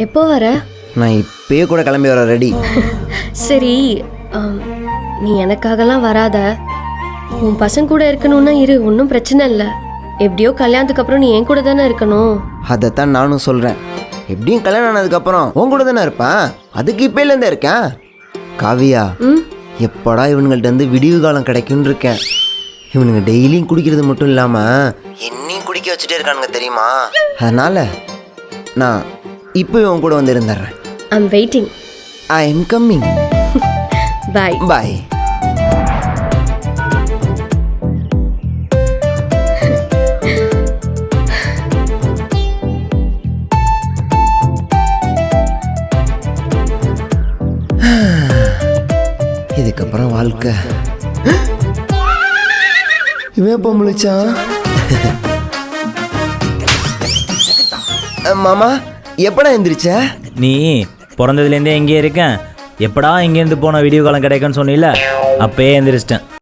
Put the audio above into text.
எப்போ வர? நான் இப்பயே கூட கிளம்பி வர ரெடி. சரி, நீ எனக்காகலாம் வராத. உன் பசங்க கூட இருக்கணும்னா இரு, ஒன்றும் பிரச்சனை இல்லை. எப்படியோ கல்யாணத்துக்கு அப்புறம் நீ என் கூட தானே இருக்கணும். அதைத்தான் நானும் சொல்கிறேன். எப்படியும் கல்யாணம் ஆனதுக்கப்புறம் உன் கூட தானே இருப்பேன். அதுக்கு இப்போலேருந்தே இருக்கேன். காவியா, எப்படா இவனுங்கள்ட்ட இருந்து விடிவு காலம் கிடைக்கும்னு இருக்கேன். இவனுங்க டெய்லியும் குடிக்கிறது மட்டும் இல்லாமல் என்னையும் குடிக்க வச்சுட்டே இருக்கானுங்க தெரியுமா. அதனால் நான் இப்போ இவன் கூட வந்து இருந்துடுறேன். I am waiting. I am coming. Bye bye. இதுக்கப்புறம் வாழ்க்கை. இவன் எப்போ முழிச்சான்? மாமா எப்படா எந்திரிச்ச? நீ பிறந்ததுலேருந்தே எங்கேயே இருக்கேன். எப்படா இங்கேருந்து போன வீடியோ காலம் கிடைக்குன்னு சொன்னீல, அப்பயே எந்திரிச்சிட்டேன்.